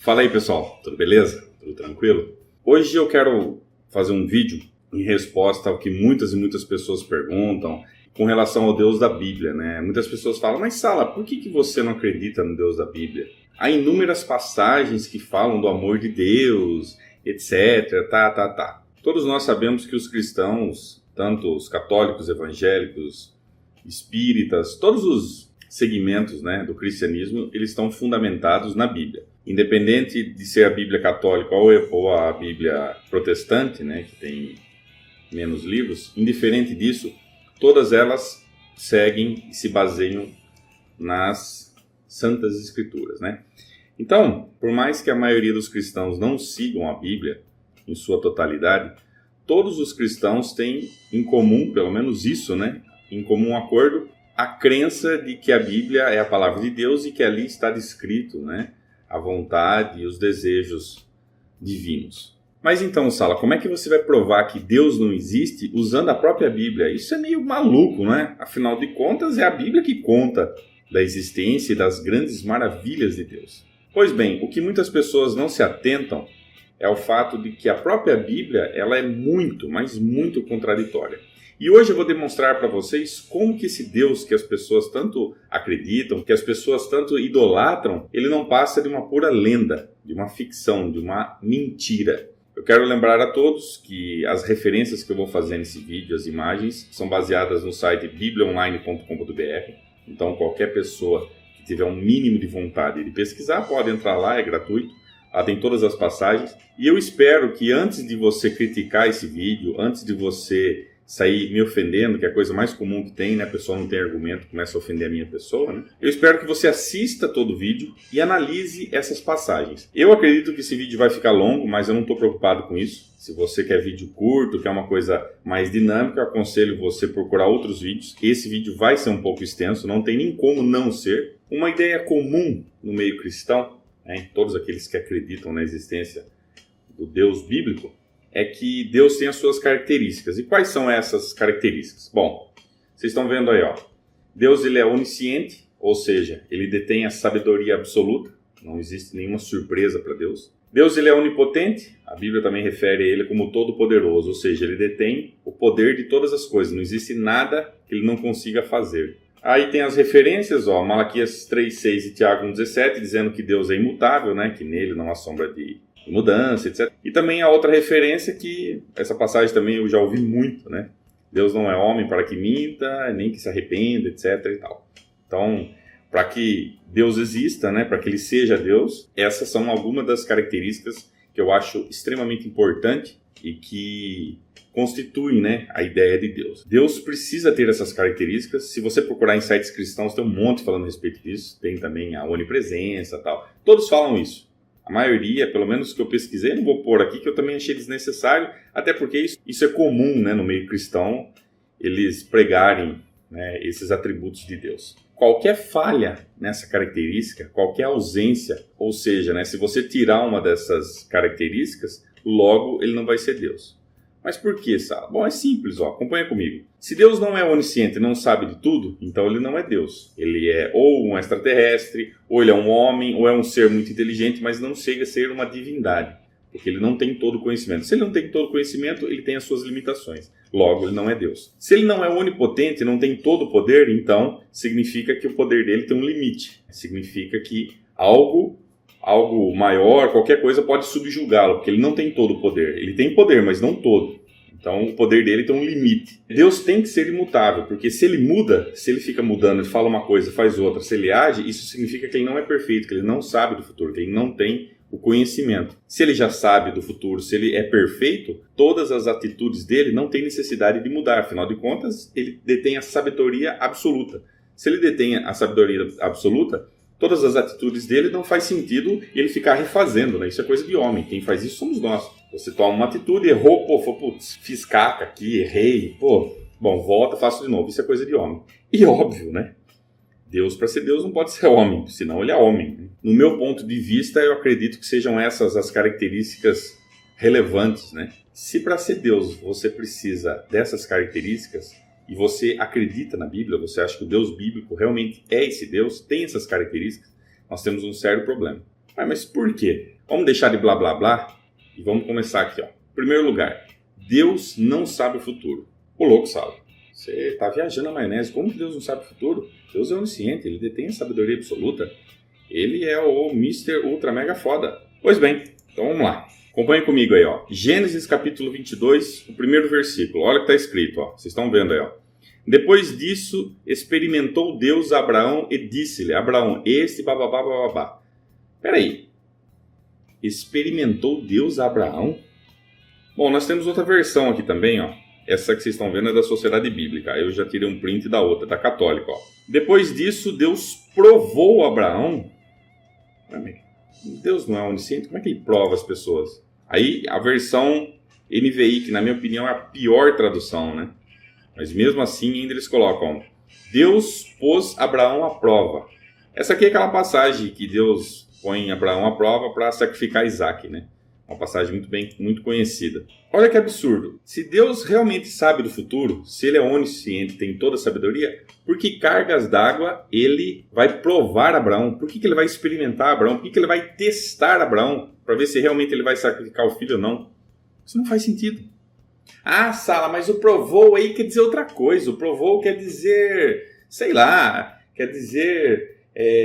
Fala aí, pessoal, tudo beleza? Tudo tranquilo? Hoje eu quero fazer um vídeo em resposta ao que muitas e muitas pessoas perguntam com relação ao Deus da Bíblia, né? Muitas pessoas falam, mas Sala, por que você não acredita no Deus da Bíblia? Há inúmeras passagens que falam do amor de Deus, etc, Todos nós sabemos que os cristãos, tanto os católicos, evangélicos, espíritas, todos os segmentos, né, do cristianismo, eles estão fundamentados na Bíblia. Independente de ser a Bíblia católica ou a Bíblia protestante, né, que tem menos livros, indiferente disso, todas elas seguem e se baseiam nas Santas Escrituras, né? Então, por mais que a maioria dos cristãos não sigam a Bíblia em sua totalidade, todos os cristãos têm em comum, pelo menos isso, né, em comum acordo, a crença de que a Bíblia é a palavra de Deus e que ali está descrito, né, a vontade e os desejos divinos. Mas então, Sala, como é que você vai provar que Deus não existe usando a própria Bíblia? Isso é meio maluco, né? Afinal de contas, é a Bíblia que conta da existência e das grandes maravilhas de Deus. Pois bem, o que muitas pessoas não se atentam é o fato de que a própria Bíblia ela é muito, mas muito contraditória. E hoje eu vou demonstrar para vocês como que esse Deus que as pessoas tanto acreditam, que as pessoas tanto idolatram, ele não passa de uma pura lenda, de uma ficção, de uma mentira. Eu quero lembrar a todos que as referências que eu vou fazer nesse vídeo, as imagens, são baseadas no site bibliaonline.com.br. Então qualquer pessoa que tiver um mínimo de vontade de pesquisar pode entrar lá, é gratuito. Lá tem todas as passagens. E eu espero que antes de você criticar esse vídeo, antes de você sair me ofendendo, que é a coisa mais comum que tem, né? A pessoa não tem argumento, começa a ofender a minha pessoa, né? Eu espero que você assista todo o vídeo e analise essas passagens. Eu acredito que esse vídeo vai ficar longo, mas eu não estou preocupado com isso. Se você quer vídeo curto, quer uma coisa mais dinâmica, eu aconselho você procurar outros vídeos. Esse vídeo vai ser um pouco extenso, não tem nem como não ser. Uma ideia comum no meio cristão, né? Todos aqueles que acreditam na existência do Deus bíblico, é que Deus tem as suas características. E quais são essas características? Bom, vocês estão vendo aí, ó. Deus ele é onisciente, ou seja, ele detém a sabedoria absoluta. Não existe nenhuma surpresa para Deus. Deus ele é onipotente, a Bíblia também refere a ele como todo-poderoso, ou seja, ele detém o poder de todas as coisas. Não existe nada que ele não consiga fazer. Aí tem as referências, ó, Malaquias 3:6 e Tiago 1:17, dizendo que Deus é imutável, né, que nele não há sombra de mudança, etc. E também a outra referência que, essa passagem também eu já ouvi muito, né? Deus não é homem para que minta, nem que se arrependa, etc. e tal. Então, para que Deus exista, né? Para que ele seja Deus, essas são algumas das características que eu acho extremamente importante e que constituem, né, a ideia de Deus. Deus precisa ter essas características. Se você procurar em sites cristãos, tem um monte falando a respeito disso. Tem também a onipresença e tal. Todos falam isso. A maioria, pelo menos que eu pesquisei, não vou pôr aqui, que eu também achei desnecessário, até porque isso é comum, né, no meio cristão, eles pregarem, né, esses atributos de Deus. Qualquer falha nessa característica, qualquer ausência, ou seja, né, se você tirar uma dessas características, logo ele não vai ser Deus. Mas por que, Sala? Bom, é simples, ó, acompanha comigo. Se Deus não é onisciente e não sabe de tudo, então ele não é Deus. Ele é ou um extraterrestre, ou ele é um homem, ou é um ser muito inteligente, mas não chega a ser uma divindade, porque ele não tem todo o conhecimento. Se ele não tem todo o conhecimento, ele tem as suas limitações. Logo, ele não é Deus. Se ele não é onipotente, não tem todo o poder, então significa que o poder dele tem um limite. Significa que algo maior, qualquer coisa pode subjugá-lo, porque ele não tem todo o poder. Ele tem poder, mas não todo. Então o poder dele tem um limite. Deus tem que ser imutável, porque se ele muda, se ele fica mudando, ele fala uma coisa, faz outra, se ele age, isso significa que ele não é perfeito, que ele não sabe do futuro, que ele não tem o conhecimento. Se ele já sabe do futuro, se ele é perfeito, todas as atitudes dele não têm necessidade de mudar. Afinal de contas, ele detém a sabedoria absoluta. Se ele detém a sabedoria absoluta, todas as atitudes dele não faz sentido ele ficar refazendo, né? Isso é coisa de homem. Quem faz isso somos nós. Você toma uma atitude, errou, putz, fiz caca aqui, errei, bom, volta, faço de novo. Isso é coisa de homem. E óbvio, né? Deus, para ser Deus, não pode ser homem, senão ele é homem, né? No meu ponto de vista, eu acredito que sejam essas as características relevantes, né? Se para ser Deus você precisa dessas características, e você acredita na Bíblia, você acha que o Deus bíblico realmente é esse Deus, tem essas características, nós temos um sério problema. Mas por quê? Vamos deixar de blá blá blá e vamos começar aqui, ó. Em primeiro lugar, Deus não sabe o futuro. Ô louco, Saulo, você está viajando na maionese. Como que Deus não sabe o futuro? Deus é onisciente, ele detém a sabedoria absoluta. Ele é o Mr. Ultra Mega Foda. Pois bem, então vamos lá. Acompanhe comigo aí, ó. Gênesis capítulo 22, o primeiro versículo. Olha o que está escrito, ó. Vocês estão vendo aí, ó. Depois disso, experimentou Deus Abraão e disse-lhe, Abraão, bababá, bababá. Peraí. Experimentou Deus Abraão? Bom, nós temos outra versão aqui também, ó. Essa que vocês estão vendo é da Sociedade Bíblica. Eu já tirei um print da outra, da Católica, ó. Depois disso, Deus provou Abraão. Deus não é onisciente? Como é que ele prova as pessoas? Aí, a versão NVI, que na minha opinião é a pior tradução, né? Mas mesmo assim, ainda eles colocam, Deus pôs Abraão à prova. Essa aqui é aquela passagem que Deus põe Abraão à prova para sacrificar Isaac, né? Uma passagem muito conhecida. Olha que absurdo. Se Deus realmente sabe do futuro, se ele é onisciente, tem toda a sabedoria, por que cargas d'água ele vai provar Abraão? Por que ele vai experimentar Abraão? Por que ele vai testar Abraão para ver se realmente ele vai sacrificar o filho ou não? Isso não faz sentido. Ah, Sala, mas o provou aí quer dizer outra coisa. O provou quer dizer, sei lá, quer dizer...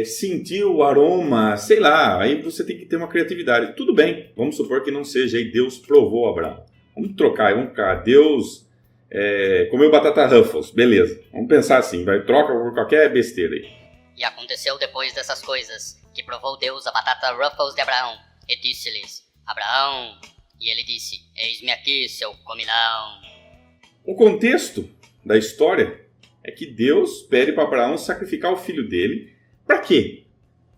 sentiu o aroma, sei lá, aí você tem que ter uma criatividade. Tudo bem, vamos supor que não seja, aí Deus provou Abraão. Vamos trocar, Deus comeu batata Ruffles, beleza. Vamos pensar assim, troca por qualquer besteira aí. E aconteceu depois dessas coisas, que provou Deus a batata Ruffles de Abraão, e disse-lhes, Abraão, e ele disse, eis-me aqui, seu comilão. O contexto da história é que Deus pede para Abraão sacrificar o filho dele. Para quê?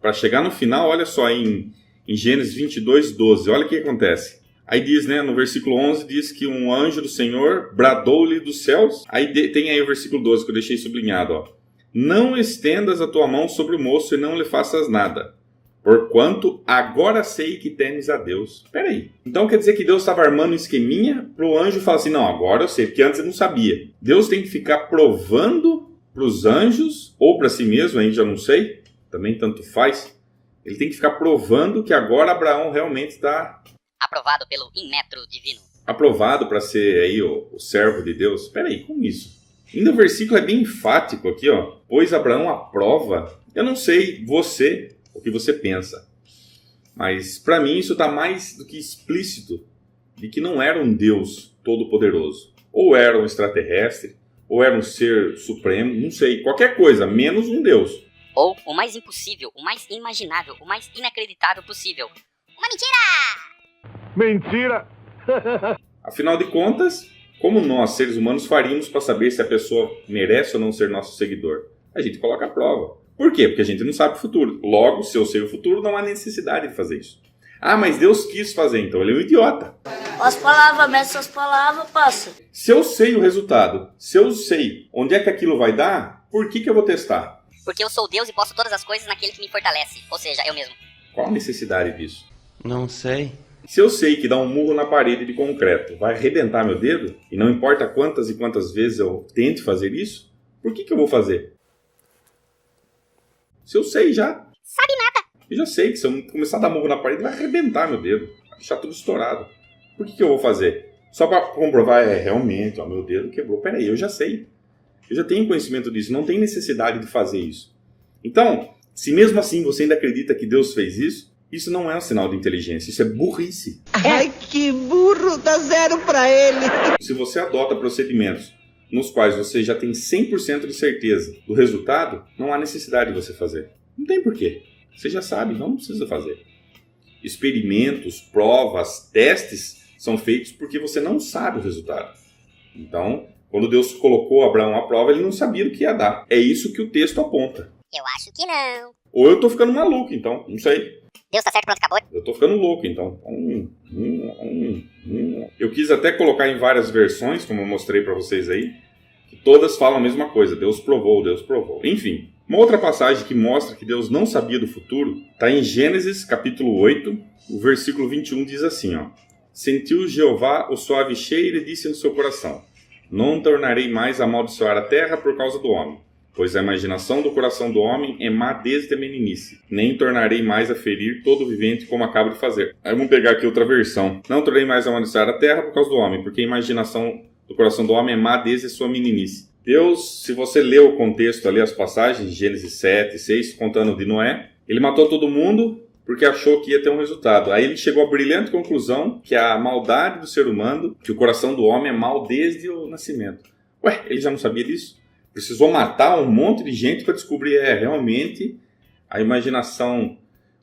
Para chegar no final, olha só, em Gênesis 22, 12, olha o que acontece. Aí diz, né, no versículo 11, diz que um anjo do Senhor bradou-lhe dos céus. Aí tem aí o versículo 12, que eu deixei sublinhado, ó. Não estendas a tua mão sobre o moço e não lhe faças nada, porquanto agora sei que temes a Deus. Peraí, então quer dizer que Deus estava armando um esqueminha para o anjo falar assim, não, agora eu sei, porque antes eu não sabia. Deus tem que ficar provando para os anjos, ou para si mesmo, aí já não sei, também tanto faz. Ele tem que ficar provando que agora Abraão realmente está... aprovado pelo Inmetro Divino. Aprovado para ser aí o servo de Deus. Espera aí, como isso? Ainda o versículo é bem enfático aqui, ó. Pois Abraão aprova. Eu não sei o que você pensa. Mas para mim isso está mais do que explícito de que não era um Deus todo-poderoso. Ou era um extraterrestre, ou era um ser supremo, não sei. Qualquer coisa, menos um Deus. Ou o mais impossível, o mais inimaginável, o mais inacreditável possível. Uma mentira! Mentira! Afinal de contas, como nós, seres humanos, faríamos para saber se a pessoa merece ou não ser nosso seguidor? A gente coloca a prova. Por quê? Porque a gente não sabe o futuro. Logo, se eu sei o futuro, não há necessidade de fazer isso. Ah, mas Deus quis fazer, então ele é um idiota. As palavras, mestre, as palavras, passa. Se eu sei o resultado, se eu sei onde é que aquilo vai dar, por que eu vou testar? Porque eu sou Deus e posso todas as coisas naquele que me fortalece, ou seja, eu mesmo. Qual a necessidade disso? Não sei. Se eu sei que dar um murro na parede de concreto vai arrebentar meu dedo, e não importa quantas e quantas vezes eu tente fazer isso, por que eu vou fazer? Se eu sei já. Sabe nada. Eu já sei que se eu começar a dar murro na parede vai arrebentar meu dedo, vai deixar tudo estourado. Por que eu vou fazer? Só para comprovar, realmente, ó, meu dedo quebrou. Peraí, eu já sei. Eu já tenho conhecimento disso, não tem necessidade de fazer isso. Então, se mesmo assim você ainda acredita que Deus fez isso, isso não é um sinal de inteligência, isso é burrice. Ai, que burro, dá 0 pra ele. Se você adota procedimentos nos quais você já tem 100% de certeza do resultado, não há necessidade de você fazer. Não tem porquê. Você já sabe, não precisa fazer. Experimentos, provas, testes são feitos porque você não sabe o resultado. Então, quando Deus colocou Abraão à prova, ele não sabia o que ia dar. É isso que o texto aponta. Eu acho que não. Ou eu tô ficando maluco, então, não sei. Deus tá certo, pronto, acabou? Eu tô ficando louco, então. Eu quis até colocar em várias versões, como eu mostrei para vocês aí, que todas falam a mesma coisa. Deus provou, Deus provou. Enfim, uma outra passagem que mostra que Deus não sabia do futuro está em Gênesis, capítulo 8, o versículo 21 diz assim, ó. Sentiu Jeová o suave cheiro e disse no seu coração, não tornarei mais a amaldiçoar a terra por causa do homem, Pois a imaginação do coração do homem é má desde a meninice. Nem tornarei mais a ferir todo vivente como acabo de fazer. Aí vamos pegar aqui outra versão. Não tornarei mais a amaldiçoar a terra por causa do homem, porque a imaginação do coração do homem é má desde a sua meninice. Deus, se você ler o contexto ali, as passagens, Gênesis 7, 6, contando de Noé, ele matou todo mundo porque achou que ia ter um resultado. Aí ele chegou à brilhante conclusão que a maldade do ser humano, que o coração do homem é mau desde o nascimento. Ué, ele já não sabia disso? Precisou matar um monte de gente para descobrir, realmente a imaginação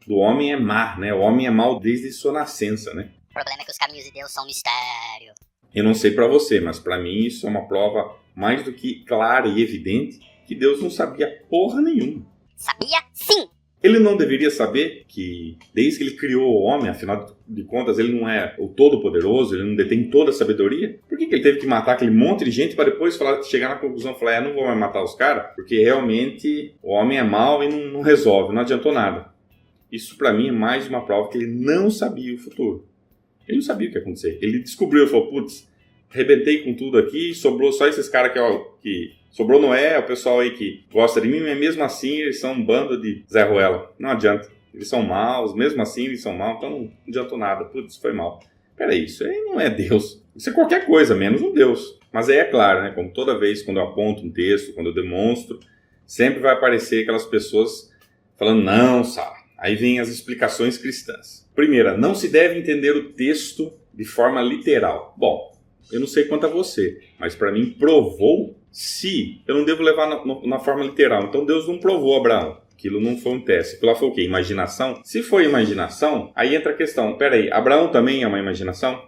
do homem é má, né? O homem é mau desde sua nascença, né? O problema é que os caminhos de Deus são um mistério. Eu não sei para você, mas para mim isso é uma prova mais do que clara e evidente que Deus não sabia porra nenhuma. Sabia? Sim! Ele não deveria saber que, desde que ele criou o homem, afinal de contas, ele não é o todo-poderoso, ele não detém toda a sabedoria? Por que ele teve que matar aquele monte de gente para depois chegar na conclusão e falar, não vou mais matar os caras? Porque realmente o homem é mau e não resolve, não adiantou nada. Isso para mim é mais uma prova que ele não sabia o futuro. Ele não sabia o que ia acontecer. Ele descobriu, ele falou, putz, arrebentei com tudo aqui, sobrou só esses caras que sobrou Noé, o pessoal aí que gosta de mim, mas mesmo assim eles são um bando de Zé Ruela. Não adianta. Eles são maus, mesmo assim eles são maus, então não adiantou nada. Putz, foi mal. Peraí, isso aí não é Deus. Isso é qualquer coisa, menos um Deus. Mas aí é claro, né? Como toda vez quando eu aponto um texto, quando eu demonstro, sempre vai aparecer aquelas pessoas falando, não, Sala. Aí vem as explicações cristãs. Primeira, não se deve entender o texto de forma literal. Bom, eu não sei quanto a você, mas para mim provou se eu não devo levar na forma literal. Então Deus não provou Abraão. Aquilo não foi um teste. Aquilo lá foi o quê? Imaginação? Se foi imaginação, aí entra a questão. Peraí, Abraão também é uma imaginação?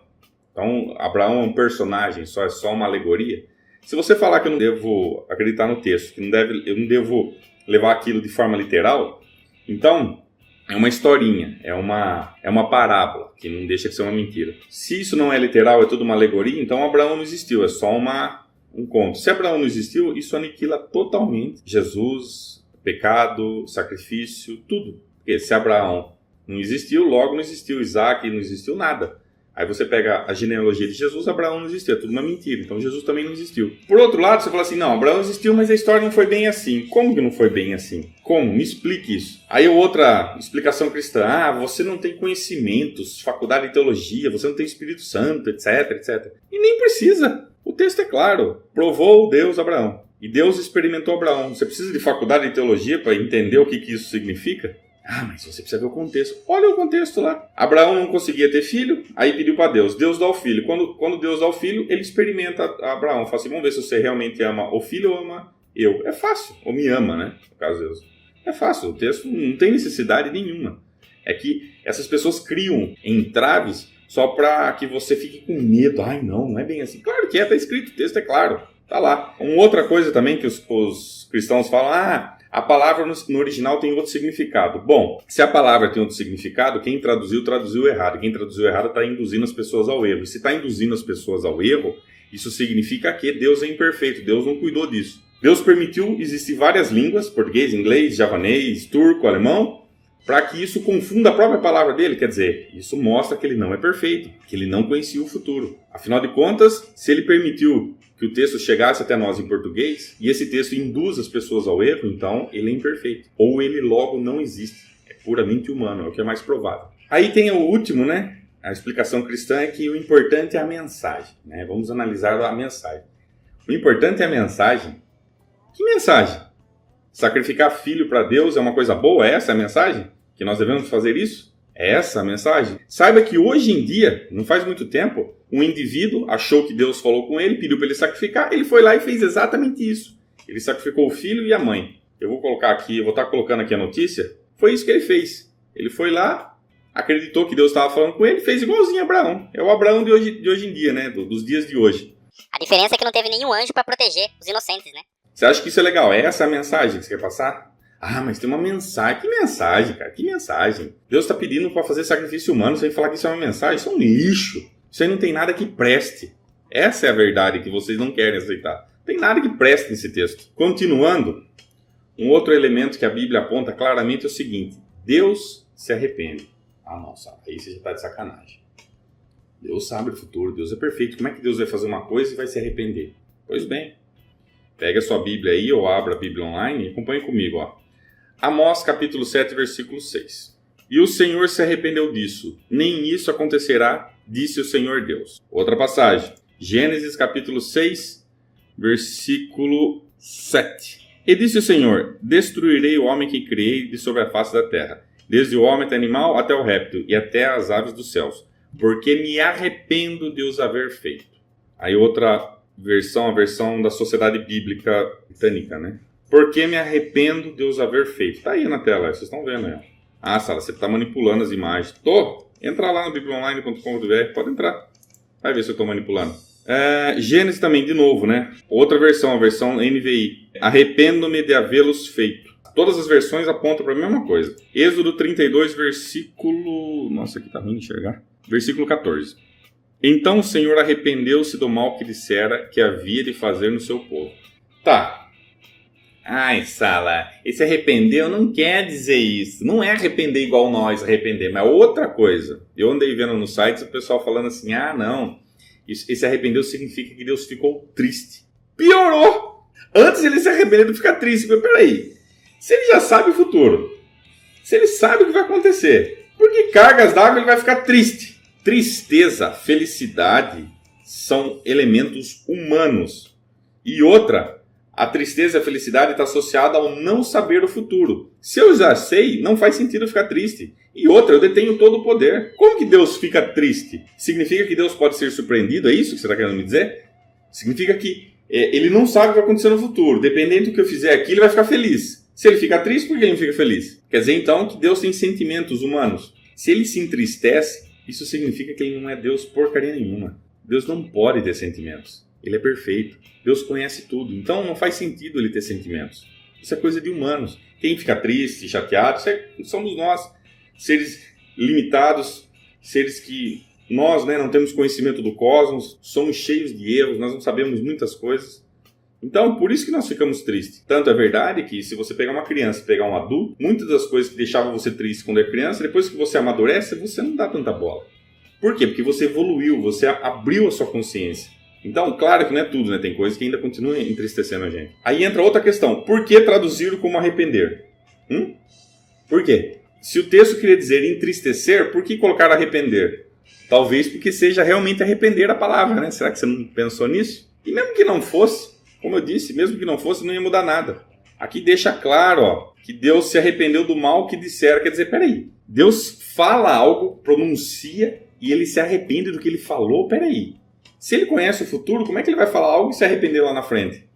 Então Abraão é um personagem, é só uma alegoria? Se você falar que eu não devo acreditar no texto, que eu não devo levar aquilo de forma literal, então é uma historinha, é uma parábola, que não deixa de ser uma mentira. Se isso não é literal, é tudo uma alegoria, então Abraão não existiu, é só um conto. Se Abraão não existiu, isso aniquila totalmente Jesus, pecado, sacrifício, tudo. Porque se Abraão não existiu, logo não existiu Isaac, não existiu nada. Aí você pega a genealogia de Jesus, Abraão não existiu, é tudo uma mentira, então Jesus também não existiu. Por outro lado, você fala assim, não, Abraão existiu, mas a história não foi bem assim. Como que não foi bem assim? Como? Me explique isso. Aí outra explicação cristã, você não tem conhecimentos, faculdade de teologia, você não tem Espírito Santo, etc, etc. E nem precisa, o texto é claro, provou Deus Abraão. E Deus experimentou Abraão. Você precisa de faculdade de teologia para entender o que isso significa? Ah, mas você precisa ver o contexto. Olha o contexto lá. Abraão não conseguia ter filho, aí pediu para Deus. Deus dá o filho. Quando Deus dá o filho, ele experimenta Abraão. Fala assim, vamos ver se você realmente ama o filho ou ama eu. É fácil. Ou me ama, né? No caso de Deus. É fácil. O texto não tem necessidade nenhuma. É que essas pessoas criam entraves só para que você fique com medo. Ai, não é bem assim. Claro que é, está escrito. O texto é claro. Tá lá. Uma outra coisa também que os cristãos falam, a palavra no original tem outro significado. Bom, se a palavra tem outro significado, quem traduziu errado. Quem traduziu errado está induzindo as pessoas ao erro. E se está induzindo as pessoas ao erro, isso significa que Deus é imperfeito. Deus não cuidou disso. Deus permitiu existir várias línguas, português, inglês, javanês, turco, alemão, para que isso confunda a própria palavra dele. Quer dizer, isso mostra que ele não é perfeito, que ele não conhecia o futuro. Afinal de contas, se ele permitiu que o texto chegasse até nós em português, e esse texto induz as pessoas ao erro, então ele é imperfeito. Ou ele logo não existe. É puramente humano, é o que é mais provável. Aí tem o último, né? A explicação cristã é que o importante é a mensagem, né? Vamos analisar a mensagem. O importante é a mensagem. Que mensagem? Sacrificar filho para Deus é uma coisa boa? É essa a mensagem? Que nós devemos fazer isso? É essa a mensagem? Saiba que hoje em dia, não faz muito tempo, um indivíduo achou que Deus falou com ele, pediu para ele sacrificar, ele foi lá e fez exatamente isso. Ele sacrificou o filho e a mãe. Eu vou colocar aqui, eu vou estar colocando aqui a notícia. Foi isso que ele fez. Ele foi lá, acreditou que Deus estava falando com ele, fez igualzinho a Abraão. É o Abraão de hoje em dia, né? Dos dias de hoje. A diferença é que não teve nenhum anjo para proteger os inocentes, né? Você acha que isso é legal? É essa a mensagem que você quer passar? Ah, mas tem uma mensagem. Que mensagem, cara? Que mensagem? Deus está pedindo para fazer sacrifício humano. Você vai falar que isso é uma mensagem? Isso é um lixo. Isso aí não tem nada que preste. Essa é a verdade que vocês não querem aceitar. Não tem nada que preste nesse texto. Continuando, um outro elemento que a Bíblia aponta claramente é o seguinte. Deus se arrepende. Ah, nossa, aí você já está de sacanagem. Deus sabe o futuro. Deus é perfeito. Como é que Deus vai fazer uma coisa e vai se arrepender? Pois bem. Pega a sua Bíblia aí, ou abra a Bíblia online e acompanhe comigo. Ó. Amós capítulo 7, versículo 6. E o Senhor se arrependeu disso. Nem isso acontecerá, disse o Senhor Deus. Outra passagem. Gênesis capítulo 6, versículo 7. E disse o Senhor, destruirei o homem que criei de sobre a face da terra, desde o homem até o animal, até o réptil, e até as aves dos céus, porque me arrependo de os haver feito. Aí outra versão, a versão da Sociedade Bíblica Britânica, né? Porque me arrependo de os haver feito. Está aí na tela, vocês estão vendo aí. Ah, Sala, você está manipulando as imagens. Tô. Entra lá no bibliaonline.com.br, pode entrar. Vai ver se eu estou manipulando. Gênesis também, de novo, né? Outra versão, a versão NVI. Arrependo-me de havê-los feito. Todas as versões apontam para a mesma coisa. Êxodo 32, versículo... Nossa, aqui tá ruim de enxergar. Versículo 14. Então o Senhor arrependeu-se do mal que dissera que havia de fazer no seu povo. Tá. Ai, Sala, esse arrependeu não quer dizer isso. Não é arrepender igual nós arrepender, mas outra coisa. Eu andei vendo nos sites o pessoal falando assim, não, esse arrependeu significa que Deus ficou triste. Piorou! Antes ele se arrependeu de ficar triste. Mas peraí, se ele já sabe o futuro, se ele sabe o que vai acontecer, por que cargas d'água ele vai ficar triste? Tristeza, felicidade são elementos humanos. E outra... A tristeza e a felicidade está associada ao não saber o futuro. Se eu já sei, não faz sentido ficar triste. E outra, eu detenho todo o poder. Como que Deus fica triste? Significa que Deus pode ser surpreendido? É isso que você está querendo me dizer? Significa que ele não sabe o que vai acontecer no futuro. Dependendo do que eu fizer aqui, ele vai ficar feliz. Se ele fica triste, por que ele não fica feliz? Quer dizer, então, que Deus tem sentimentos humanos. Se ele se entristece, isso significa que ele não é Deus porcaria nenhuma. Deus não pode ter sentimentos. Ele é perfeito. Deus conhece tudo. Então não faz sentido ele ter sentimentos. Isso é coisa de humanos. Quem fica triste, chateado, somos nós. Seres limitados, seres que nós não temos conhecimento do cosmos, somos cheios de erros, nós não sabemos muitas coisas. Então, por isso que nós ficamos tristes. Tanto é verdade que se você pegar uma criança e pegar um adulto, muitas das coisas que deixavam você triste quando é criança, depois que você amadurece, você não dá tanta bola. Por quê? Porque você evoluiu, você abriu a sua consciência. Então, claro que não é tudo, né? Tem coisas que ainda continuam entristecendo a gente. Aí entra outra questão. Por que traduzir como arrepender? Por quê? Se o texto queria dizer entristecer, por que colocar arrepender? Talvez porque seja realmente arrepender a palavra, né? Será que você não pensou nisso? E mesmo que não fosse, como eu disse, mesmo que não fosse, não ia mudar nada. Aqui deixa claro, que Deus se arrependeu do mal que dissera. Quer dizer, peraí, Deus fala algo, pronuncia, e ele se arrepende do que ele falou? Peraí. Se ele conhece o futuro, como é que ele vai falar algo e se arrepender lá na frente?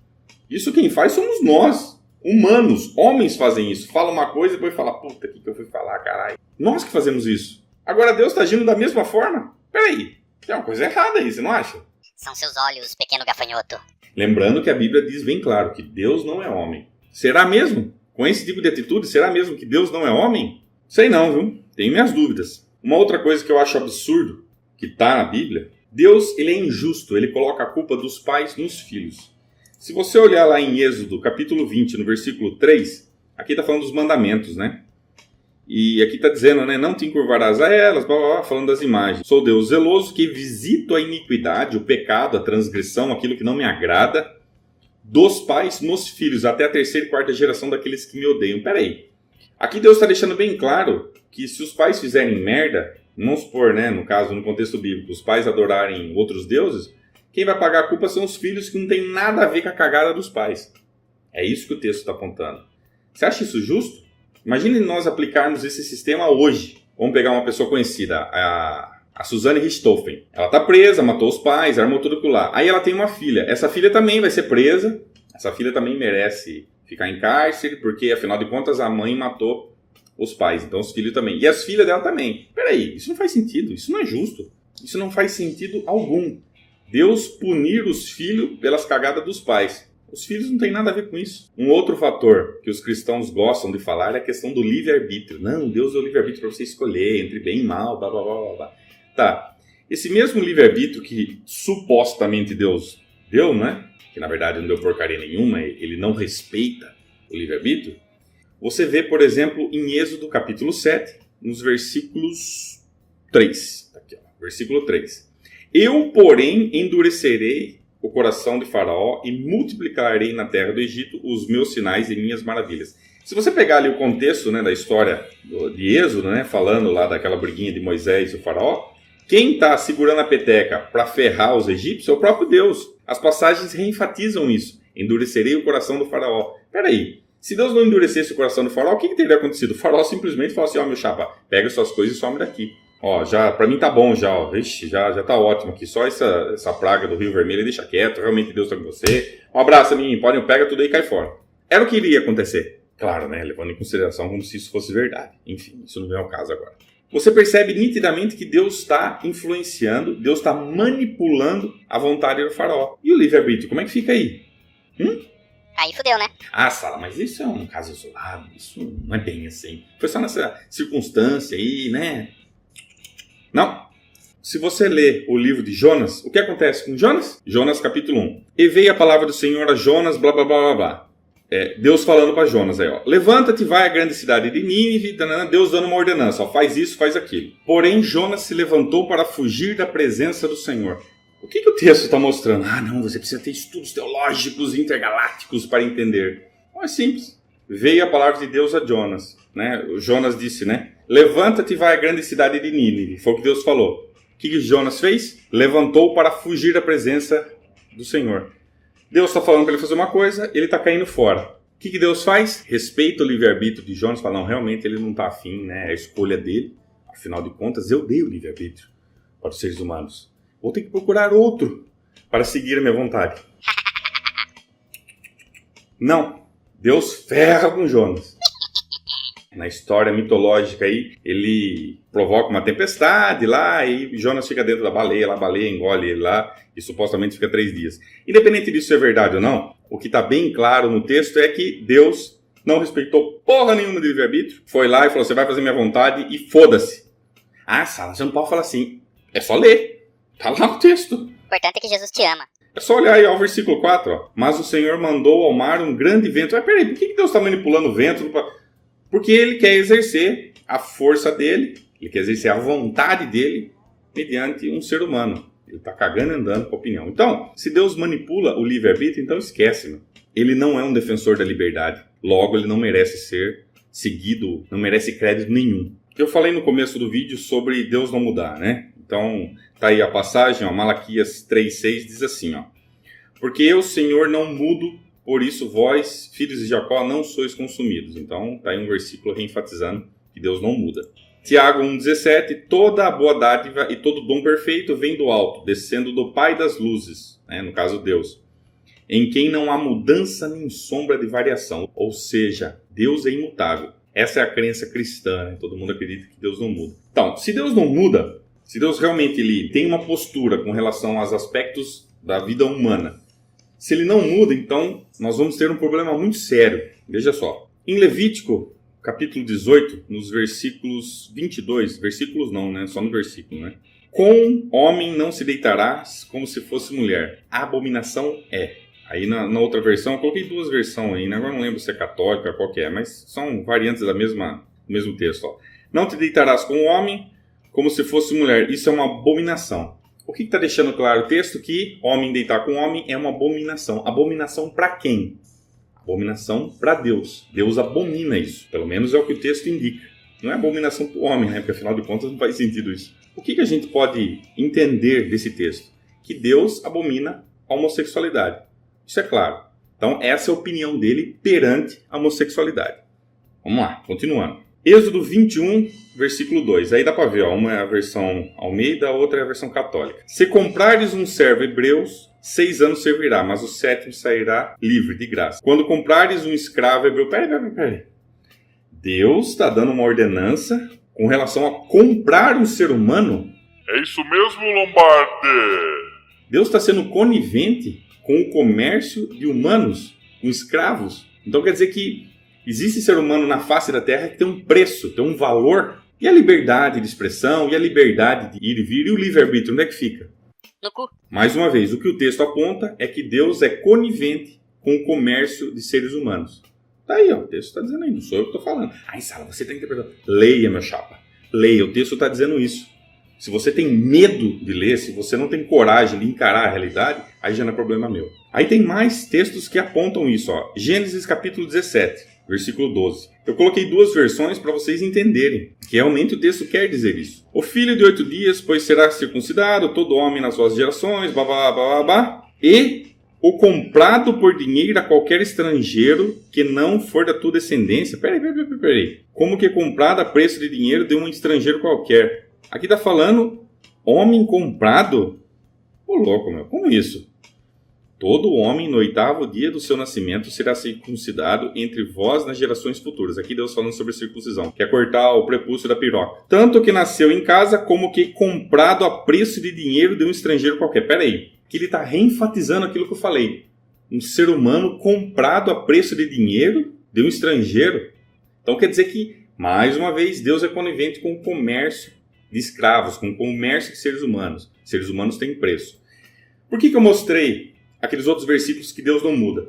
Isso quem faz somos nós, humanos, homens fazem isso. Fala uma coisa e depois fala, puta, o que eu fui falar, caralho? Nós que fazemos isso. Agora Deus está agindo da mesma forma? Peraí, tem uma coisa errada aí, você não acha? São seus olhos, pequeno gafanhoto. Lembrando que a Bíblia diz bem claro que Deus não é homem. Será mesmo? Com esse tipo de atitude, será mesmo que Deus não é homem? Sei não, viu? Tenho minhas dúvidas. Uma outra coisa que eu acho absurdo, que está na Bíblia, Deus, ele é injusto, ele coloca a culpa dos pais nos filhos. Se você olhar lá em Êxodo, capítulo 20, no versículo 3, aqui está falando dos mandamentos, né? E aqui está dizendo, né? Não te encurvarás a elas, blá, blá, blá, falando das imagens. Sou Deus zeloso que visito a iniquidade, o pecado, a transgressão, aquilo que não me agrada, dos pais nos filhos, até a terceira e quarta geração daqueles que me odeiam. Peraí, aqui Deus está deixando bem claro que se os pais fizerem merda, vamos supor, né, no caso, no contexto bíblico, os pais adorarem outros deuses, quem vai pagar a culpa são os filhos, que não tem nada a ver com a cagada dos pais. É isso que o texto está apontando. Você acha isso justo? Imagine nós aplicarmos esse sistema hoje. Vamos pegar uma pessoa conhecida, a Suzane Richthofen. Ela está presa, matou os pais, armou tudo aquilo lá. Aí ela tem uma filha. Essa filha também vai ser presa. Essa filha também merece ficar em cárcere, porque, afinal de contas, a mãe matou os pais, então os filhos também. E as filhas dela também. Peraí, isso não faz sentido, isso não é justo. Isso não faz sentido algum. Deus punir os filhos pelas cagadas dos pais. Os filhos não têm nada a ver com isso. Um outro fator que os cristãos gostam de falar é a questão do livre-arbítrio. Não, Deus deu livre-arbítrio para você escolher entre bem e mal, blá blá blá blá. Tá, esse mesmo livre-arbítrio que supostamente Deus deu, né? Que na verdade não deu porcaria nenhuma, ele não respeita o livre-arbítrio. Você vê, por exemplo, em Êxodo capítulo 7, nos versículos 3. Aqui, ó, versículo 3. Eu, porém, endurecerei o coração de Faraó e multiplicarei na terra do Egito os meus sinais e minhas maravilhas. Se você pegar ali o contexto, né, da história de Êxodo, né, falando lá daquela briguinha de Moisés e o Faraó, quem está segurando a peteca para ferrar os egípcios é o próprio Deus. As passagens reenfatizam isso. Endurecerei o coração do Faraó. Peraí, se Deus não endurecesse o coração do Faraó, o que teria acontecido? O Faraó simplesmente falou assim, meu chapa, pega suas coisas e some daqui. Já, pra mim tá bom já, Vixe, já tá ótimo aqui. Só essa praga do Rio Vermelho deixa quieto, realmente Deus tá com você. Um abraço, menino, pega tudo aí e cai fora. Era o que iria acontecer. Claro, né, levando em consideração como se isso fosse verdade. Enfim, isso não vem ao caso agora. Você percebe nitidamente que Deus está influenciando, Deus está manipulando a vontade do Faraó. E o livre-arbítrio, como é que fica aí? Aí fudeu, né? Sala, mas isso é um caso isolado, isso não é bem assim. Foi só nessa circunstância aí, né? Não. Se você lê o livro de Jonas, o que acontece com Jonas? Jonas capítulo 1. E veio a palavra do Senhor a Jonas, blá blá blá blá blá. Deus falando para Jonas aí, ó. Levanta-te, vai à grande cidade de Nínive, Deus dando uma ordenança, ó, faz isso, faz aquilo. Porém, Jonas se levantou para fugir da presença do Senhor. O que o texto está mostrando? Não, você precisa ter estudos teológicos intergalácticos para entender. Não é simples. Veio a palavra de Deus a Jonas, né? O Jonas disse, né? Levanta-te e vai à grande cidade de Nínive. Foi o que Deus falou. O que Jonas fez? Levantou para fugir da presença do Senhor. Deus está falando para ele fazer uma coisa, ele está caindo fora. O que Deus faz? Respeita o livre-arbítrio de Jonas, fala, não, realmente ele não está afim, né? É a escolha dele. Afinal de contas, eu dei o livre-arbítrio para os seres humanos. Vou ter que procurar outro para seguir a minha vontade. Não. Deus ferra com Jonas. Na história mitológica aí, ele provoca uma tempestade lá e Jonas fica dentro da baleia, a baleia engole ele lá e supostamente fica 3 dias. Independente disso ser verdade ou não, o que está bem claro no texto é que Deus não respeitou porra nenhuma de livre-arbítrio, foi lá e falou, você vai fazer minha vontade e foda-se. Sala, você não pode falar assim. É só ler. Tá lá no texto. O importante é que Jesus te ama. É só olhar aí, ó, o versículo 4, ó. Mas o Senhor mandou ao mar um grande vento. Mas peraí, por que Deus está manipulando o vento? Porque ele quer exercer a força dele, ele quer exercer a vontade dele mediante um ser humano. Ele está cagando e andando com a opinião. Então, se Deus manipula o livre-arbítrio, então esquece, meu. Ele não é um defensor da liberdade. Logo, ele não merece ser seguido, não merece crédito nenhum. Eu falei no começo do vídeo sobre Deus não mudar, né? Então, tá aí a passagem, ó, Malaquias 3,6 diz assim, ó. Porque eu, Senhor, não mudo, por isso vós, filhos de Jacó, não sois consumidos. Então, tá aí um versículo reenfatizando que Deus não muda. Tiago 1,17, toda a boa dádiva e todo dom perfeito vem do alto, descendo do Pai das luzes, né? No caso Deus, em quem não há mudança nem sombra de variação. Ou seja, Deus é imutável. Essa é a crença cristã, né? Todo mundo acredita que Deus não muda. Então, se Deus não muda, se Deus realmente ele tem uma postura com relação aos aspectos da vida humana, se ele não muda, então nós vamos ter um problema muito sério. Veja só. Em Levítico, capítulo 18, nos versículos 22, versículos não, né? Só no versículo, né? Com homem não se deitarás como se fosse mulher. A abominação é. Aí na outra versão, eu coloquei 2 versões aí, né? Agora não lembro se é católica ou qual que é, mas são variantes do mesmo texto. Ó. Não te deitarás com o homem como se fosse mulher. Isso é uma abominação. O que está deixando claro o texto? Que homem deitar com homem é uma abominação. Abominação para quem? Abominação para Deus. Deus abomina isso. Pelo menos é o que o texto indica. Não é abominação para o homem, né? Porque afinal de contas não faz sentido isso. O que a gente pode entender desse texto? Que Deus abomina a homossexualidade. Isso é claro. Então essa é a opinião dele perante a homossexualidade. Vamos lá, continuando. Êxodo 21, versículo 2. Aí dá para ver, ó, uma é a versão Almeida, a outra é a versão católica. Se comprares um servo hebreu, 6 anos servirá, mas o 7º sairá livre, de graça. Quando comprares um escravo hebreu... Peraí. Deus está dando uma ordenança com relação a comprar um ser humano? É isso mesmo, Lombardi? Deus está sendo conivente com o comércio de humanos, com escravos. Então quer dizer que existe ser humano na face da terra que tem um preço, tem um valor. E a liberdade de expressão, e a liberdade de ir e vir, e o livre-arbítrio, onde é que fica? No cu. Mais uma vez, o que o texto aponta é que Deus é conivente com o comércio de seres humanos. Tá aí, ó, o texto está dizendo aí, não sou eu que estou falando. Sala, você está interpretando. Leia, meu chapa. Leia, o texto está dizendo isso. Se você tem medo de ler, se você não tem coragem de encarar a realidade, aí já não é problema meu. Aí tem mais textos que apontam isso. Gênesis capítulo 17, versículo 12. Eu coloquei 2 versões para vocês entenderem que realmente o texto quer dizer isso. O filho de 8 dias, pois será circuncidado, todo homem nas suas gerações, e o comprado por dinheiro a qualquer estrangeiro que não for da tua descendência. Peraí. Como que comprado a preço de dinheiro de um estrangeiro qualquer? Aqui está falando homem comprado? Ô louco, meu, como isso? Todo homem no 8º dia do seu nascimento será circuncidado entre vós nas gerações futuras. Aqui Deus falando sobre circuncisão, que é cortar o prepúcio da piroca. Tanto que nasceu em casa, como que comprado a preço de dinheiro de um estrangeiro qualquer. Peraí, que ele está reenfatizando aquilo que eu falei. Um ser humano comprado a preço de dinheiro de um estrangeiro. Então quer dizer que, mais uma vez, Deus é conivente com o comércio de escravos, com o comércio de seres humanos. Seres humanos têm preço. Por que eu mostrei aqueles outros versículos que Deus não muda?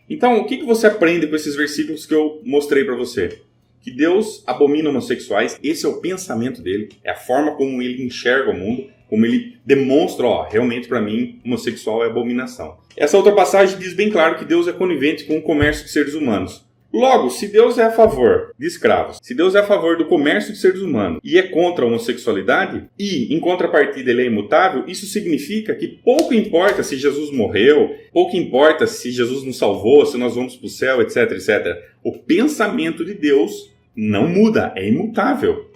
Então, o que você aprende com esses versículos que eu mostrei para você? Que Deus abomina homossexuais, esse é o pensamento dele, é a forma como ele enxerga o mundo, como ele demonstra, realmente para mim, homossexual é abominação. Essa outra passagem diz bem claro que Deus é conivente com o comércio de seres humanos. Logo, se Deus é a favor de escravos, se Deus é a favor do comércio de seres humanos e é contra a homossexualidade, e em contrapartida ele é imutável, isso significa que pouco importa se Jesus morreu, pouco importa se Jesus nos salvou, se nós vamos para o céu, etc, etc. O pensamento de Deus não muda, é imutável.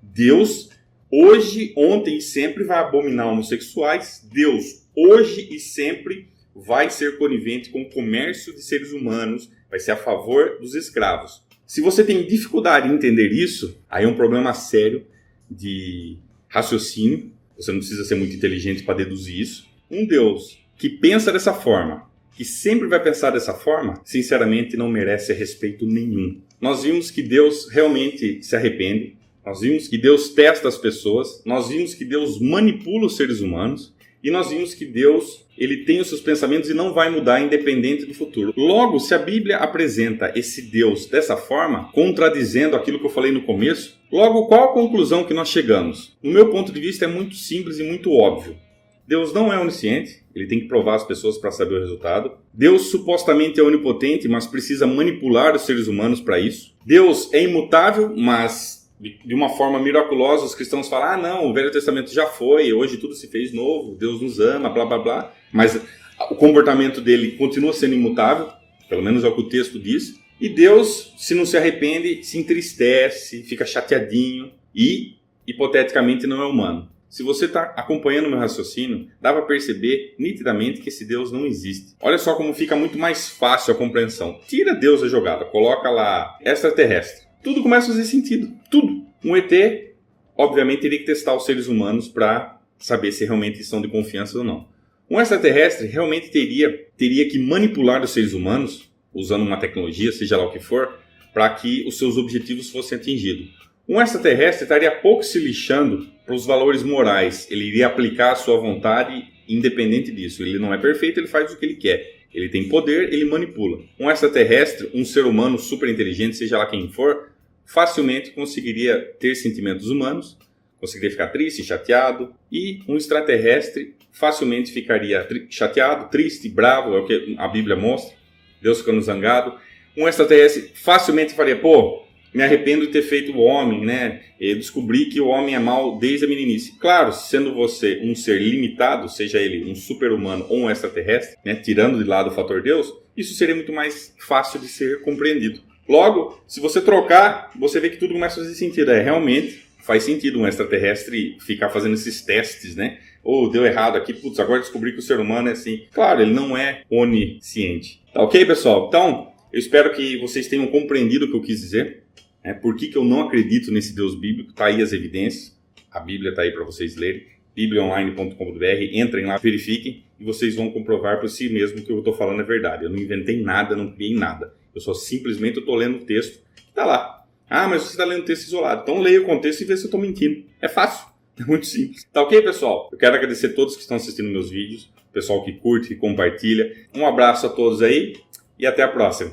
Deus, hoje, ontem e sempre vai abominar homossexuais. Deus, hoje e sempre, vai ser conivente com o comércio de seres humanos, vai ser a favor dos escravos. Se você tem dificuldade em entender isso, aí é um problema sério de raciocínio. Você não precisa ser muito inteligente para deduzir isso. Um Deus que pensa dessa forma, que sempre vai pensar dessa forma, sinceramente não merece respeito nenhum. Nós vimos que Deus realmente se arrepende. Nós vimos que Deus testa as pessoas. Nós vimos que Deus manipula os seres humanos. E nós vimos que Deus, ele tem os seus pensamentos e não vai mudar independente do futuro. Logo, se a Bíblia apresenta esse Deus dessa forma, contradizendo aquilo que eu falei no começo, logo, qual a conclusão que nós chegamos? No meu ponto de vista, é muito simples e muito óbvio. Deus não é onisciente, ele tem que provar as pessoas para saber o resultado. Deus supostamente é onipotente, mas precisa manipular os seres humanos para isso. Deus é imutável, mas de uma forma miraculosa, os cristãos falam, não, o Velho Testamento já foi, hoje tudo se fez novo, Deus nos ama, blá, blá, blá. Mas o comportamento dele continua sendo imutável, pelo menos é o que o texto diz. E Deus, se não se arrepende, se entristece, fica chateadinho e, hipoteticamente, não é humano. Se você está acompanhando o meu raciocínio, dá para perceber nitidamente que esse Deus não existe. Olha só como fica muito mais fácil a compreensão. Tira Deus da jogada, coloca lá extraterrestre. Tudo começa a fazer sentido. Tudo. Um ET, obviamente, teria que testar os seres humanos para saber se realmente são de confiança ou não. Um extraterrestre realmente teria que manipular os seres humanos, usando uma tecnologia, seja lá o que for, para que os seus objetivos fossem atingidos. Um extraterrestre estaria pouco se lixando para os valores morais. Ele iria aplicar a sua vontade independente disso. Ele não é perfeito, ele faz o que ele quer. Ele tem poder, ele manipula. Um extraterrestre, um ser humano super inteligente, seja lá quem for, facilmente conseguiria ter sentimentos humanos, conseguiria ficar triste, chateado, e um extraterrestre facilmente ficaria chateado, triste, bravo, é o que a Bíblia mostra, Deus ficando zangado. Um extraterrestre facilmente faria, me arrependo de ter feito o homem, né? Eu descobri que o homem é mau desde a meninice. Claro, sendo você um ser limitado, seja ele um super-humano ou um extraterrestre, né? Tirando de lado o fator Deus, isso seria muito mais fácil de ser compreendido. Logo, se você trocar, você vê que tudo começa a fazer sentido. Realmente faz sentido um extraterrestre ficar fazendo esses testes, né? Deu errado aqui, agora descobri que o ser humano é assim. Claro, ele não é onisciente. Tá ok, pessoal? Então, eu espero que vocês tenham compreendido o que eu quis dizer. Por que eu não acredito nesse Deus bíblico? Tá aí as evidências. A Bíblia tá aí para vocês lerem. bibliaonline.com.br. Entrem lá, verifiquem e vocês vão comprovar por si mesmo que eu estou falando é verdade. Eu não inventei nada, não criei nada. Eu só simplesmente estou lendo o texto que está lá. Mas você está lendo o texto isolado. Então leia o contexto e vê se eu estou mentindo. É fácil. É muito simples. Tá ok, pessoal? Eu quero agradecer a todos que estão assistindo meus vídeos. O pessoal que curte, que compartilha. Um abraço a todos aí e até a próxima.